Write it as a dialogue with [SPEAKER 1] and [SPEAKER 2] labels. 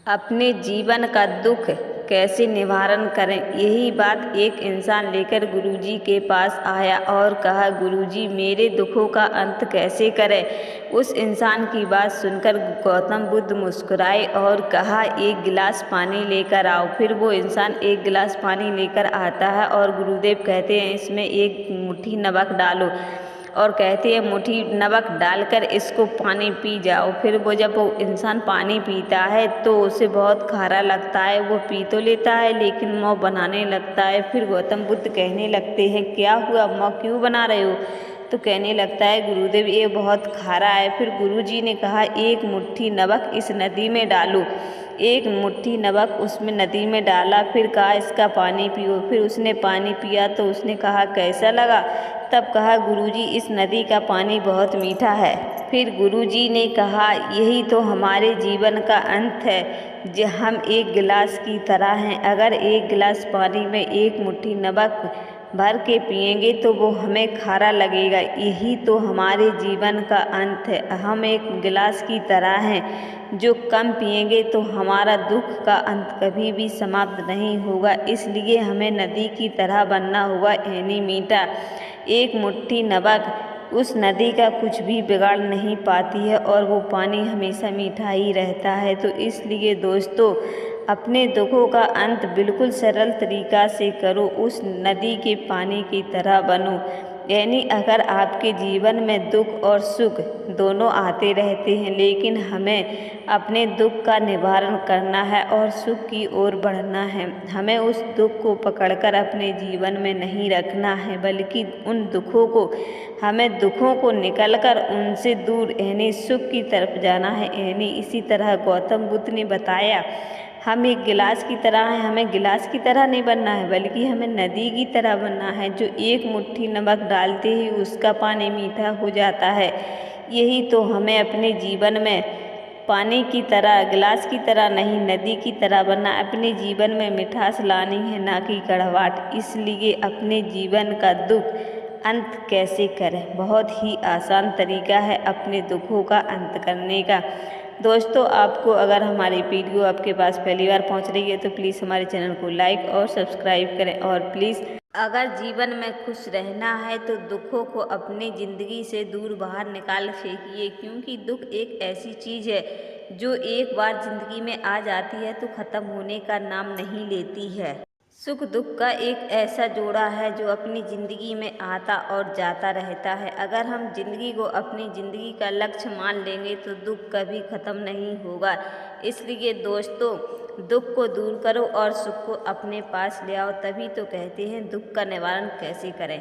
[SPEAKER 1] अपने जीवन का दुख कैसे निवारण करें। यही बात एक इंसान लेकर गुरुजी के पास आया और कहा, गुरुजी मेरे दुखों का अंत कैसे करें। उस इंसान की बात सुनकर गौतम बुद्ध मुस्कुराए और कहा, एक गिलास पानी लेकर आओ। फिर वो इंसान एक गिलास पानी लेकर आता है और गुरुदेव कहते हैं, इसमें एक मुट्ठी नमक डालो और कहते हैं मुट्ठी नमक डालकर इसको पानी पी जाओ। फिर वो जब वो इंसान पानी पीता है तो उसे बहुत खारा लगता है। वो पी तो लेता है लेकिन मुँह बनाने लगता है। फिर गौतम बुद्ध कहने लगते हैं, क्या हुआ, मुँह क्यों बना रहे हो। तो कहने लगता है, गुरुदेव ये बहुत खारा है। फिर गुरुजी ने कहा, एक मुट्ठी नमक इस नदी में डालो। एक मुट्ठी नमक उसमें नदी में डाला। फिर कहा, इसका पानी पियो। फिर उसने पानी पिया तो उसने कहा, कैसा लगा। तब कहा, गुरुजी इस नदी का पानी बहुत मीठा है। फिर गुरुजी ने कहा, यही तो हमारे जीवन का अंत है। हम एक गिलास की तरह हैं। अगर एक गिलास पानी में एक मुट्ठी नमक भर के पिएंगे तो वो हमें खारा लगेगा। यही तो हमारे जीवन का अंत है। हम एक गिलास की तरह हैं, जो कम पिएंगे तो हमारा दुख का अंत कभी भी समाप्त नहीं होगा। इसलिए हमें नदी की तरह बनना होगा, यानी मीठा। एक मुट्ठी नमक उस नदी का कुछ भी बिगाड़ नहीं पाती है और वो पानी हमेशा मीठा ही रहता है। तो इसलिए दोस्तों, अपने दुखों का अंत बिल्कुल सरल तरीका से करो, उस नदी के पानी की तरह बनो। यानी अगर आपके जीवन में दुख और सुख दोनों आते रहते हैं, लेकिन हमें अपने दुख का निवारण करना है और सुख की ओर बढ़ना है। हमें उस दुख को पकड़कर अपने जीवन में नहीं रखना है, बल्कि उन दुखों को हमें दुखों को निकलकर उनसे दूर यानी सुख की तरफ जाना है। यानी इसी तरह गौतम बुद्ध ने बताया, हम एक गिलास की तरह हैं। हमें गिलास की तरह नहीं बनना है, बल्कि हमें नदी की तरह बनना है, जो एक मुट्ठी नमक डालते ही उसका पानी मीठा हो जाता है। यही तो हमें अपने जीवन में पानी की तरह, गिलास की तरह नहीं, नदी की तरह बनना। अपने जीवन में मिठास लानी है, ना कि कड़वाहट। इसलिए अपने जीवन का दुख अंत कैसे करें, बहुत ही आसान तरीका है अपने दुखों का अंत करने का। दोस्तों, आपको अगर हमारी वीडियो आपके पास पहली बार पहुंच रही है तो प्लीज़ हमारे चैनल को लाइक और सब्सक्राइब करें। और प्लीज़ अगर जीवन में खुश रहना है तो दुखों को अपनी ज़िंदगी से दूर बाहर निकाल फेंकिए, क्योंकि दुख एक ऐसी चीज़ है जो एक बार ज़िंदगी में आ जाती है तो ख़त्म होने का नाम नहीं लेती है। सुख दुख का एक ऐसा जोड़ा है जो अपनी ज़िंदगी में आता और जाता रहता है। अगर हम ज़िंदगी को अपनी ज़िंदगी का लक्ष्य मान लेंगे तो दुख कभी ख़त्म नहीं होगा। इसलिए दोस्तों, दुख को दूर करो और सुख को अपने पास ले आओ, तभी तो कहते हैं दुख का निवारण कैसे करें।